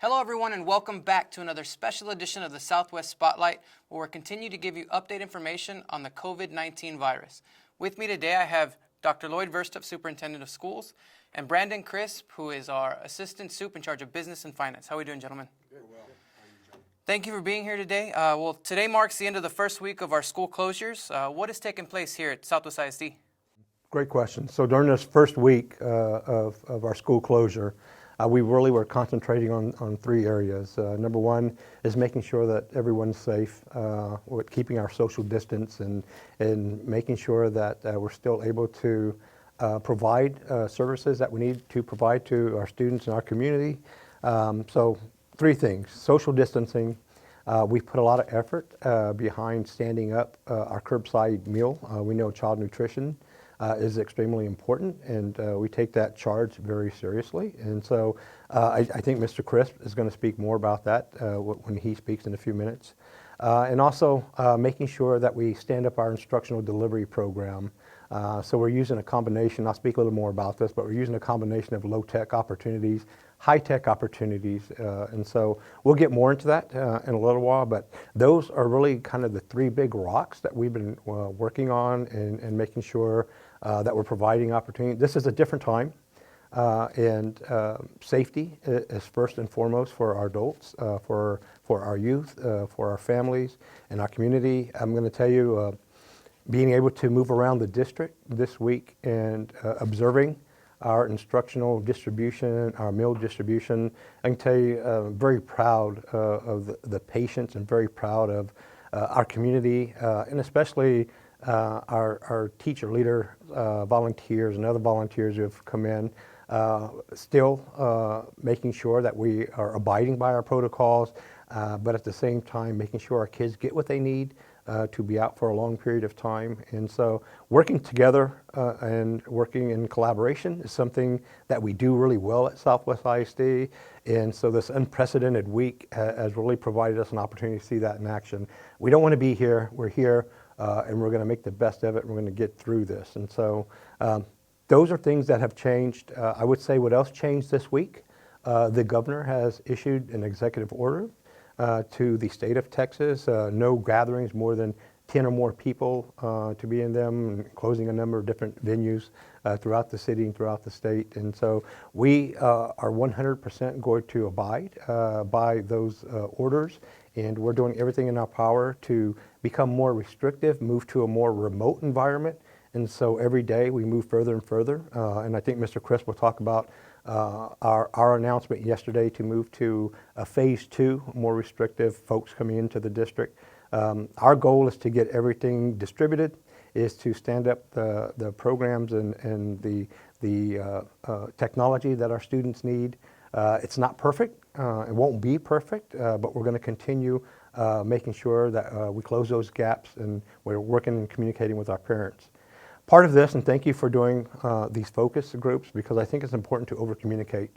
Hello everyone and welcome back to another special edition of the Southwest Spotlight, where we'll continue to give you update information on the COVID-19 virus. With me today I have Dr. Lloyd Verstuyft, Superintendent of Schools, and Brandon Crisp, who is our Assistant Soup in charge of Business and Finance. How are we doing, gentlemen? Good. Well, how are you, John? Thank you for being here today. Today marks the end of the first week of our school closures. What has taken place here at Southwest ISD? Great question. So during this first week of our school closure, we really were concentrating on three areas. Number one is making sure that everyone's safe, with keeping our social distance and making sure that we're still able to provide services that we need to provide to our students and our community. So three things: social distancing. We've put a lot of effort behind standing up our curbside meal. We know child nutrition is extremely important, and we take that charge very seriously. And so I think Mr. Crisp is going to speak more about that when he speaks in a few minutes. And also making sure that we stand up our instructional delivery program. So we're using a combination, I'll speak a little more about this, but we're using a combination of low-tech opportunities, high-tech opportunities, and so we'll get more into that in a little while, but those are really kind of the three big rocks that we've been working on and making sure that we're providing opportunity. This is a different time, and safety is first and foremost for our adults, for our youth, for our families and our community. I'm going to tell you, being able to move around the district this week and observing our instructional distribution, our meal distribution, I can tell you I'm very proud of the patients and very proud of our community, and especially our teacher leader volunteers and other volunteers who have come in, still making sure that we are abiding by our protocols, but at the same time making sure our kids get what they need to be out for a long period of time. And so working together and working in collaboration is something that we do really well at Southwest ISD. And so this unprecedented week has really provided us an opportunity to see that in action. We don't want to be here. We're here, and we're going to make the best of it, and we're going to get through this. And so those are things that have changed. I would say what else changed this week? The governor has issued an executive order to the state of Texas, no gatherings more than 10 or more people to be in them, and closing a number of different venues throughout the city and throughout the state. And so we are 100% going to abide by those orders, and we're doing everything in our power to become more restrictive, move to a more remote environment. And so every day we move further and further, and I think Mr. Crisp will talk about our announcement yesterday to move to a phase 2, more restrictive folks coming into the district. Our goal is to get everything distributed, is to stand up the programs and the technology that our students need. It's not perfect, it won't be perfect, but we're going to continue making sure that we close those gaps, and we're working and communicating with our parents. Part of this, and thank you for doing these focus groups, because I think it's important to over-communicate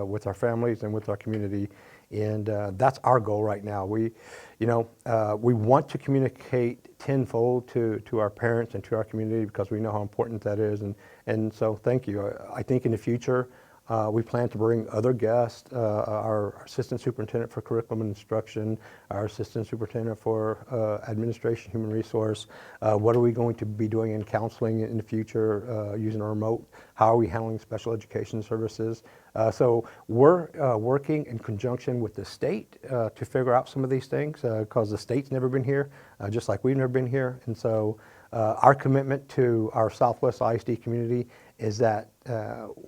with our families and with our community, and that's our goal right now. We want to communicate tenfold to our parents and to our community, because we know how important that is, and so thank you. I think in the future we plan to bring other guests, our Assistant Superintendent for Curriculum and Instruction, our Assistant Superintendent for Administration, Human Resource. What are we going to be doing in counseling in the future using a remote? How are we handling special education services? So we're working in conjunction with the state to figure out some of these things, because the state's never been here, just like we've never been here. And so our commitment to our Southwest ISD community is that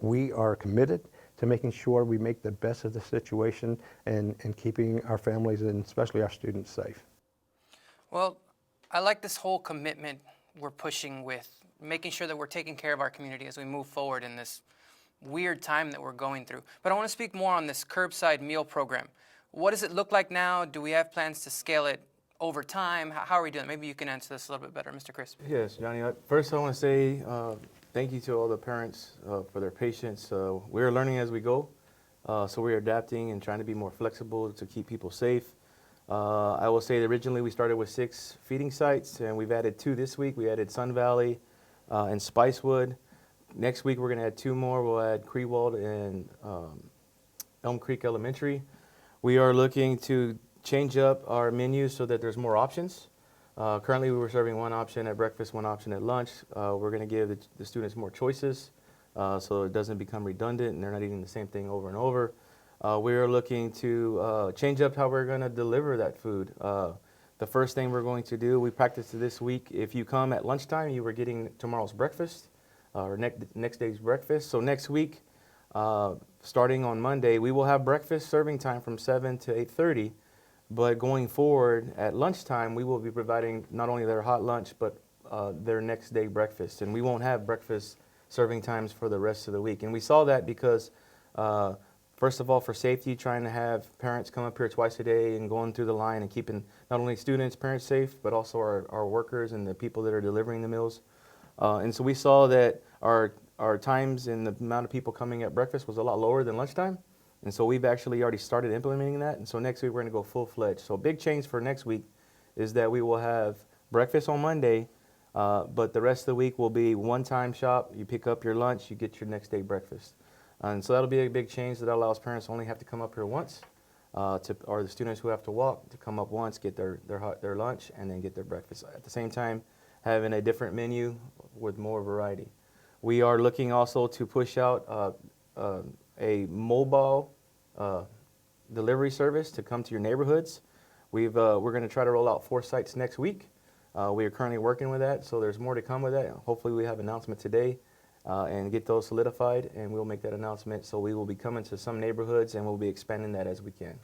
we are committed to making sure we make the best of the situation and keeping our families and especially our students safe. Well, I like this whole commitment we're pushing with making sure that we're taking care of our community as we move forward in this weird time that we're going through. But I want to speak more on this curbside meal program. What does it look like now? Do we have plans to scale it over time? How are we doing? Maybe you can answer this a little bit better, Mr. Crisp. Yes, Johnny. First, I want to say thank you to all the parents for their patience. We're learning as we go, so we're adapting and trying to be more flexible to keep people safe. I will say that originally we started with 6 feeding sites, and we've added 2 this week. We added Sun Valley and Spicewood. Next week we're going to add 2 more. We'll add Crewald and Elm Creek Elementary. We are looking to change up our menu so that there's more options. Currently, we were serving one option at breakfast, one option at lunch. We're going to give the students more choices so it doesn't become redundant and they're not eating the same thing over and over. We are looking to change up how we're going to deliver that food. The first thing we're going to do, we practiced this week. If you come at lunchtime, you were getting tomorrow's breakfast or next day's breakfast. So next week, starting on Monday, we will have breakfast serving time from 7 to 8:30. But going forward at lunchtime, we will be providing not only their hot lunch, but their next day breakfast. And we won't have breakfast serving times for the rest of the week. And we saw that because first of all, for safety, trying to have parents come up here twice a day and going through the line and keeping not only students, parents safe, but also our workers and the people that are delivering the meals. And so we saw that our times and the amount of people coming at breakfast was a lot lower than lunchtime. And so we've actually already started implementing that. And so next week we're going to go full-fledged. So a big change for next week is that we will have breakfast on Monday, but the rest of the week will be one-time shop. You pick up your lunch, you get your next day breakfast. And so that'll be a big change that allows parents to only have to come up here once, or the students who have to walk to come up once, get their lunch, and then get their breakfast. At the same time, having a different menu with more variety. We are looking also to push out a mobile delivery service to come to your neighborhoods. We're going to try to roll out 4 sites next week. We are currently working with that, so there's more to come with that. Hopefully we have an announcement today. And get those solidified, and we'll make that announcement. So we will be coming to some neighborhoods, and we'll be expanding that as we can.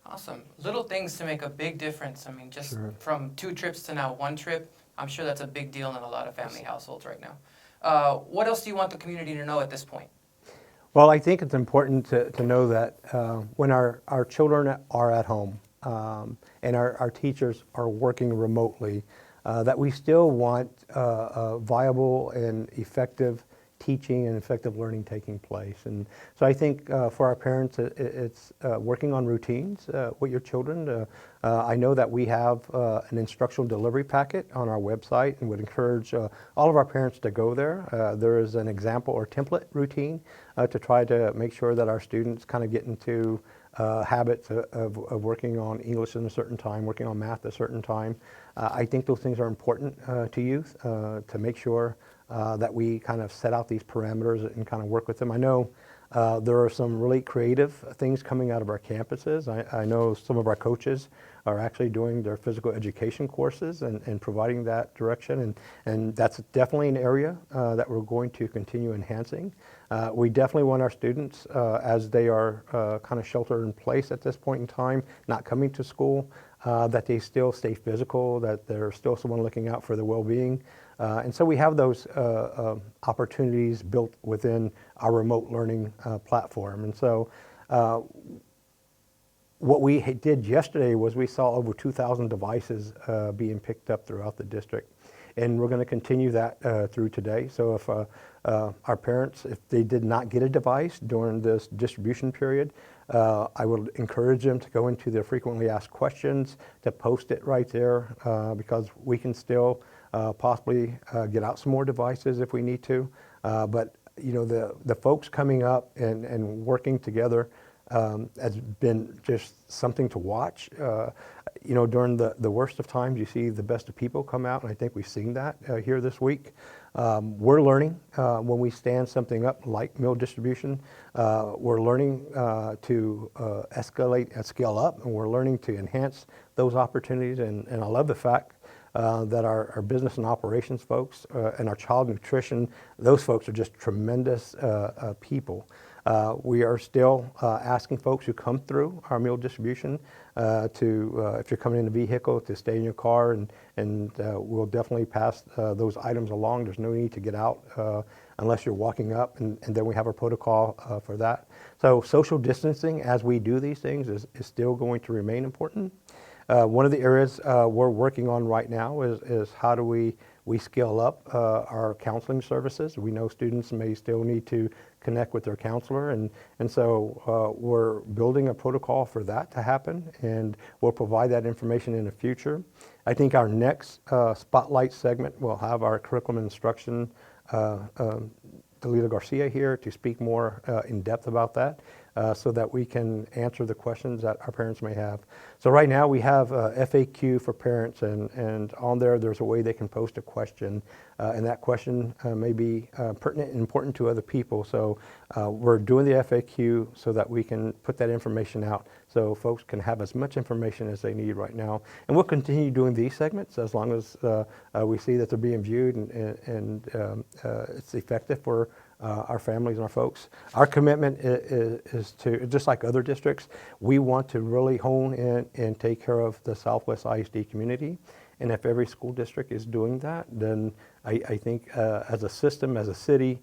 Awesome. Little things to make a big difference. I mean, just Sure. from 2 trips to now 1 trip, I'm sure that's a big deal in a lot of family households right now. What else do you want the community to know at this point? Well, I think it's important to know that when our children are at home and our teachers are working remotely, that we still want viable and effective teaching and effective learning taking place. And so I think for our parents, it's working on routines with your children. I know that we have an instructional delivery packet on our website and would encourage all of our parents to go there. There is an example or template routine to try to make sure that our students kind of get into habits of working on English at a certain time, working on math at a certain time. I think those things are important to youth to make sure that we kind of set out these parameters and kind of work with them. I know there are some really creative things coming out of our campuses. I know some of our coaches are actually doing their physical education courses and providing that direction, and that's definitely an area that we're going to continue enhancing. We definitely want our students, as they are kind of sheltered in place at this point in time, not coming to school, that they still stay physical, that there's still someone looking out for their well-being. And so we have those opportunities built within our remote learning platform. And so what we did yesterday was we saw over 2,000 devices being picked up throughout the district. And we're going to continue that through today. So if our parents, if they did not get a device during this distribution period, I would encourage them to go into their frequently asked questions, to post it right there, because we can still possibly get out some more devices if we need to. But you know, the folks coming up and working together has been just something to watch. You know, during the worst of times, you see the best of people come out, and I think we've seen that here this week. We're learning when we stand something up like meal distribution. We're learning to escalate and scale up, and we're learning to enhance those opportunities. And I love the fact that our business and operations folks and our child nutrition, those folks are just tremendous people. We are still asking folks who come through our meal distribution to, if you're coming in a vehicle, to stay in your car, and we'll definitely pass those items along. There's no need to get out unless you're walking up, and then we have a protocol for that. So social distancing as we do these things is still going to remain important. One of the areas we're working on right now is how do we scale up our counseling services. We know students may still need to connect with their counselor, and so we're building a protocol for that to happen, and we'll provide that information in the future. I think our next spotlight segment will have our curriculum instruction Delita Garcia here to speak more in depth about that. so that we can answer the questions that our parents may have. So right now we have FAQ for parents, and on there's a way they can post a question, and that question may be pertinent and important to other people. So we're doing the FAQ so that we can put that information out so folks can have as much information as they need right now. And we'll continue doing these segments as long as we see that they're being viewed and it's effective for our families and our folks. Our commitment is to, just like other districts, we want to really hone in and take care of the Southwest ISD community. And if every school district is doing that, then I think as a system, as a city,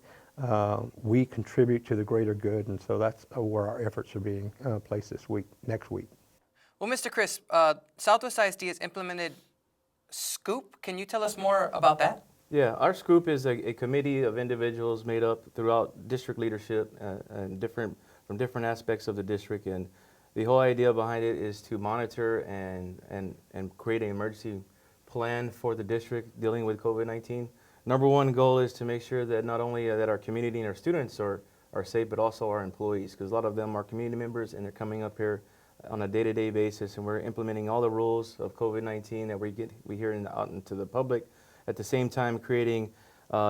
we contribute to the greater good. And so that's where our efforts are being placed next week. Well, Mr. Chris, Southwest ISD has implemented S.C.O.O.P. Can you tell us more about that? Yeah, our S.C.O.O.P is a committee of individuals made up throughout district leadership and from different aspects of the district. And the whole idea behind it is to monitor and create an emergency plan for the district dealing with COVID-19. Number one goal is to make sure that not only that our community and our students are safe, but also our employees, because a lot of them are community members and they're coming up here on a day-to-day basis, and we're implementing all the rules of COVID-19 that we hear out into the public. At the same time, creating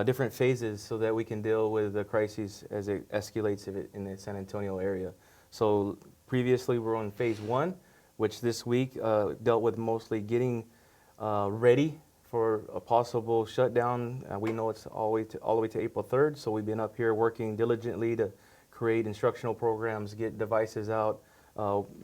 different phases so that we can deal with the crises as it escalates in the San Antonio area. So previously, we're on phase 1, which this week dealt with mostly getting ready for a possible shutdown. We know it's all the way to April 3rd, so we've been up here working diligently to create instructional programs, get devices out,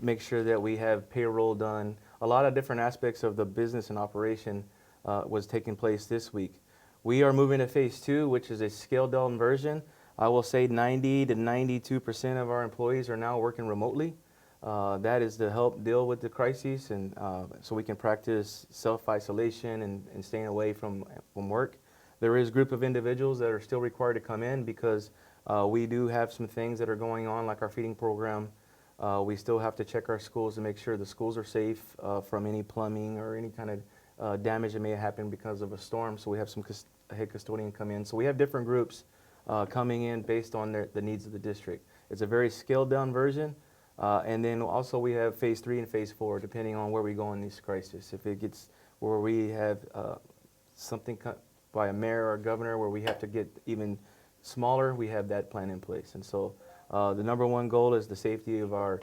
make sure that we have payroll done. A lot of different aspects of the business and operation was taking place this week. We are moving to phase 2, which is a scaled down version. I will say 90 to 92% of our employees are now working remotely. That is to help deal with the crises, and so we can practice self-isolation and staying away from work. There is a group of individuals that are still required to come in because we do have some things that are going on, like our feeding program. We still have to check our schools to make sure the schools are safe from any plumbing or any kind of damage that may have happened because of a storm. So we have some head custodian come in. So we have different groups coming in based on the needs of the district. It's a very scaled down version. And then also we have phase 3 and phase 4, depending on where we go in these crises. If it gets where we have something by a mayor or governor where we have to get even smaller, we have that plan in place. And so the number one goal is the safety of our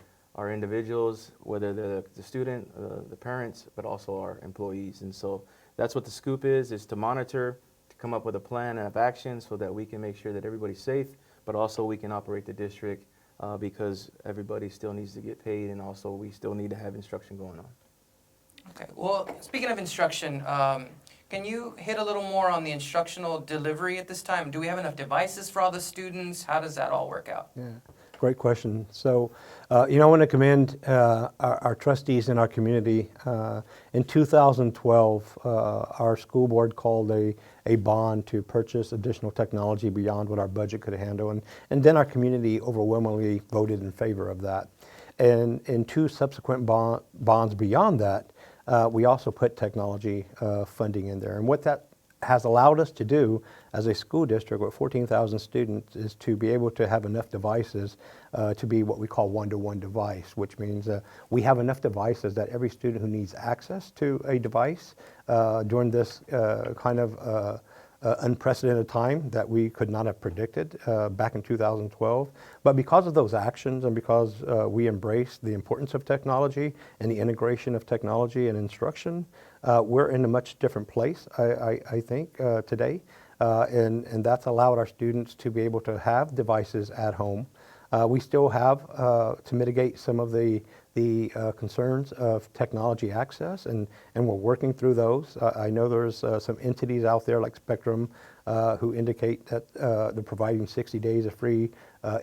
individuals, whether they're the student, the parents, but also our employees. And so that's what the S.C.O.O.P is to monitor, to come up with a plan of action so that we can make sure that everybody's safe, but also we can operate the district because everybody still needs to get paid, and also we still need to have instruction going on. Okay. Well, speaking of instruction, can you hit a little more on the instructional delivery at this time? Do we have enough devices for all the students? How does that all work out? Yeah, great question. So, I want to commend our trustees in our community. In 2012, our school board called a bond to purchase additional technology beyond what our budget could handle, and then our community overwhelmingly voted in favor of that. And in 2 subsequent bonds beyond that, we also put technology funding in there. And what that has allowed us to do as a school district with 14,000 students is to be able to have enough devices to be what we call one-to-one device, which means we have enough devices that every student who needs access to a device during this kind of unprecedented time that we could not have predicted back in 2012. But because of those actions and because we embrace the importance of technology and the integration of technology and instruction, we're in a much different place, I think, today. And that's allowed our students to be able to have devices at home. We still have to mitigate some of the concerns of technology access, and we're working through those. I know there's some entities out there like Spectrum who indicate that they're providing 60 days of free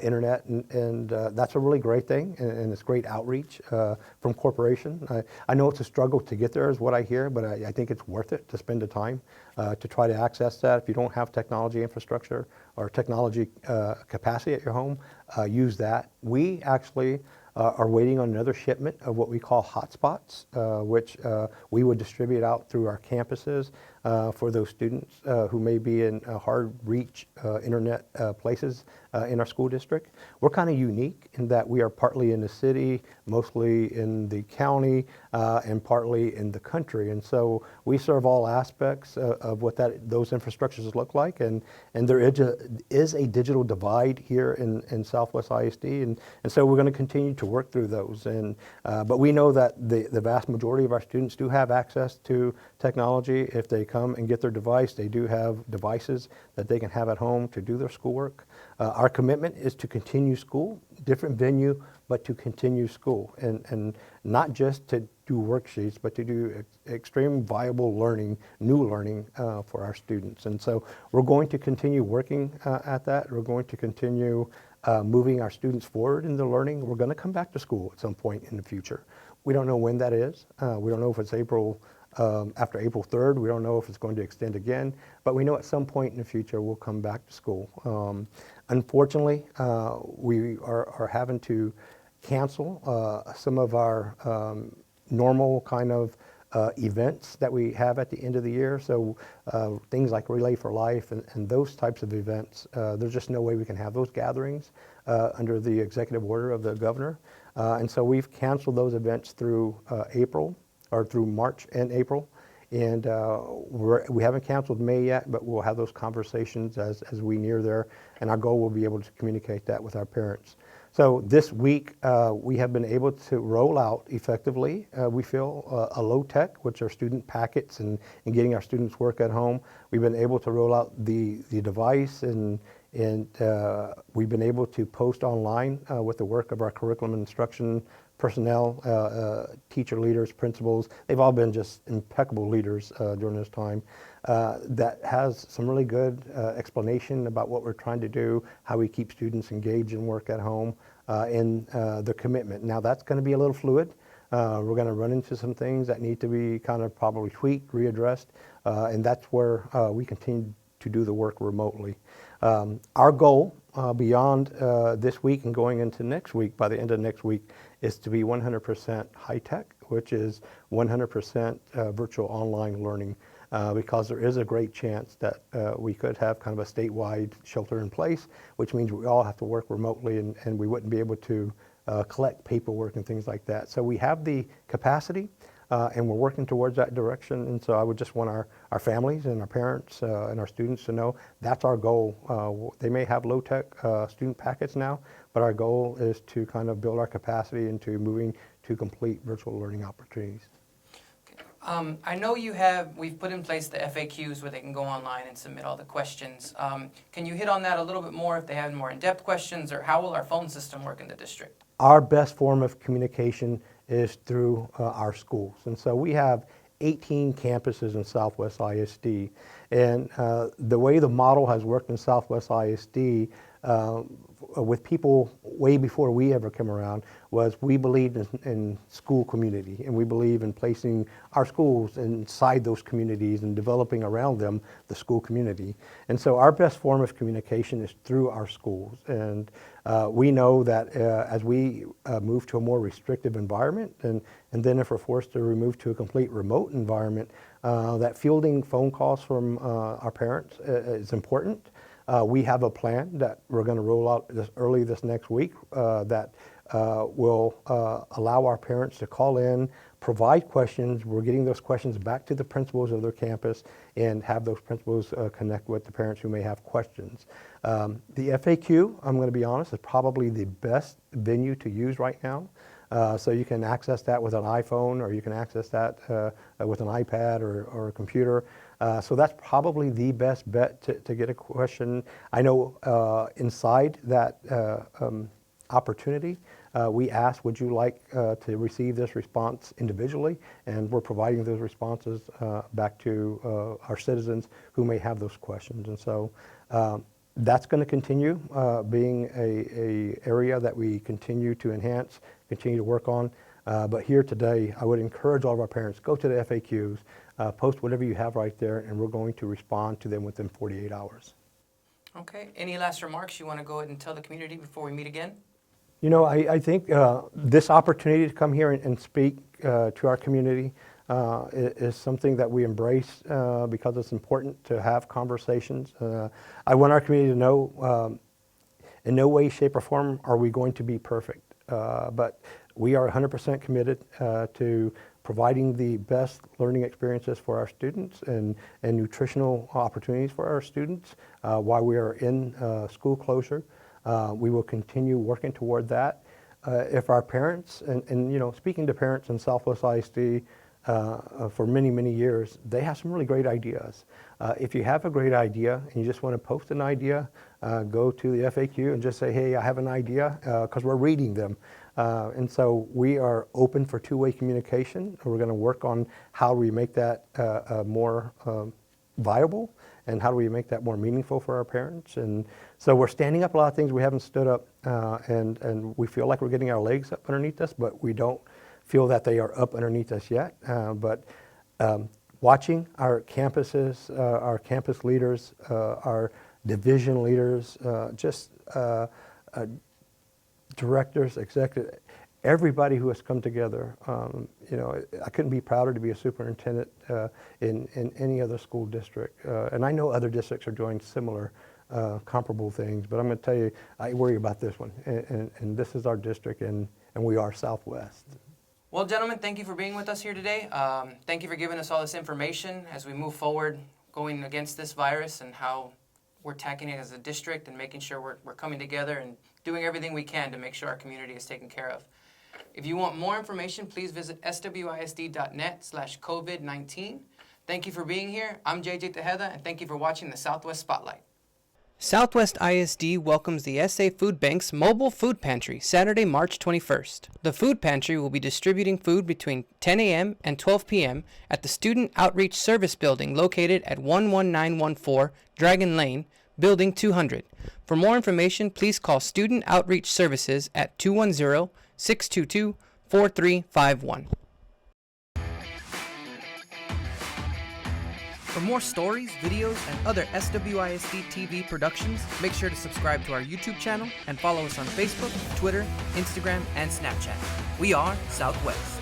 internet, and that's a really great thing, and it's great outreach from corporation. I know it's a struggle to get there is what I hear, but I think it's worth it to spend the time to try to access that. If you don't have technology infrastructure or technology capacity at your home, use that. We actually are waiting on another shipment of what we call hotspots, which we would distribute out through our campuses. for those students who may be in hard reach internet places in our school district. We're kind of unique in that we are partly in the city, mostly in the county, and partly in the country. And so we serve all aspects of what those infrastructures look like. And there is a digital divide here in Southwest ISD. And so we're going to continue to work through those. But we know that the vast majority of our students do have access to technology. If they come and get their device, they do have devices that they can have at home to do their schoolwork. Our commitment is to continue school, different venue, but to continue school, and not just to do worksheets, but to do extreme viable learning, new learning for our students. And so we're going to continue working at that. We're going to continue moving our students forward in their learning. We're going to come back to school at some point in the future. We don't know when that is. We don't know if it's after April 3rd. We don't know if it's going to extend again, but we know at some point in the future we'll come back to school. Unfortunately, we are having to cancel some of our normal kind of events that we have at the end of the year. So things like Relay for Life and those types of events, there's just no way we can have those gatherings under the executive order of the governor. And so we've canceled those events through April, or through March and April. And we haven't canceled May yet, but we'll have those conversations as we near there. And our goal will be able to communicate that with our parents. So this week, we have been able to roll out effectively, we feel, a low-tech, which are student packets and getting our students work at home. We've been able to roll out the device, and we've been able to post online with the work of our curriculum and instruction personnel, teacher leaders, principals. They've all been just impeccable leaders during this time. That has some really good explanation about what we're trying to do, how we keep students engaged in work at home, and the commitment. Now that's going to be a little fluid. We're going to run into some things that need to be kind of probably tweaked, readdressed, and that's where we continue to do the work remotely. Our goal beyond this week and going into next week, by the end of next week, is to be 100% high-tech, which is 100% virtual online learning, because there is a great chance that we could have kind of a statewide shelter in place, which means we all have to work remotely, and we wouldn't be able to collect paperwork and things like that. So we have the capacity, and we're working towards that direction. And so I would just want our families and our parents and our students to know that's our goal. They may have low-tech student packets now, but our goal is to kind of build our capacity into moving to complete virtual learning opportunities. I know we've put in place the FAQs where they can go online and submit all the questions. Can you hit on that a little bit more if they have more in-depth questions, or how will our phone system work in the district? Our best form of communication is through our schools. And so we have 18 campuses in Southwest ISD. And the way the model has worked in Southwest ISD with people way before we ever came around was we believed in school community, and we believe in placing our schools inside those communities and developing around them the school community. And so our best form of communication is through our schools. And we know that as we move to a more restrictive environment, and then if we're forced to move to a complete remote environment, that fielding phone calls from our parents is important. We have a plan that we're going to roll out early this next week that will allow our parents to call in, provide questions. We're getting those questions back to the principals of their campus and have those principals connect with the parents who may have questions. The FAQ, I'm going to be honest, is probably the best venue to use right now. So you can access that with an iPhone, or you can access that with an iPad or a computer. So that's probably the best bet to get a question. I know inside that opportunity, we asked, would you like to receive this response individually? And we're providing those responses back to our citizens who may have those questions. And so that's going to continue being a area that we continue to enhance, continue to work on. But here today, I would encourage all of our parents, go to the FAQs, post whatever you have right there, and we're going to respond to them within 48 hours. Okay. Any last remarks you want to go ahead and tell the community before we meet again? You know, I think this opportunity to come here and speak to our community is something that we embrace because it's important to have conversations. I want our community to know in no way, shape, or form are we going to be perfect, but we are 100% committed to providing the best learning experiences for our students and nutritional opportunities for our students while we are in school closure. We will continue working toward that. If our parents, and you know, speaking to parents in Southwest ISD for many, many years, they have some really great ideas. If you have a great idea and you just want to post an idea, go to the FAQ and just say, hey, I have an idea, because we're reading them. And so we are open for two-way communication. We're going to work on how we make that more viable and how do we make that more meaningful for our parents. And so we're standing up a lot of things we haven't stood up, and we feel like we're getting our legs up underneath us, but we don't feel that they are up underneath us yet. But watching our campuses, our campus leaders, our division leaders, directors, executives, everybody who has come together. You know, I couldn't be prouder to be a superintendent in any other school district. And I know other districts are doing similar, comparable things, but I'm going to tell you, I worry about this one. And this is our district, and we are Southwest. Well, gentlemen, thank you for being with us here today. Thank you for giving us all this information as we move forward going against this virus and how we're tackling it as a district and making sure we're coming together and doing everything we can to make sure our community is taken care of. If you want more information, please visit swisd.net/COVID-19. Thank you for being here. I'm JJ Tejeda, and thank you for watching the Southwest Spotlight. Southwest ISD welcomes the SA Food Bank's mobile food pantry Saturday, March 21st. The food pantry will be distributing food between 10 a.m. and 12 p.m. at the Student Outreach Service Building located at 11914 Dragon Lane, Building 200. For more information, please call Student Outreach Services at 210-622-4351. For more stories, videos, and other SWISD TV productions, make sure to subscribe to our YouTube channel and follow us on Facebook, Twitter, Instagram, and Snapchat. We are Southwest.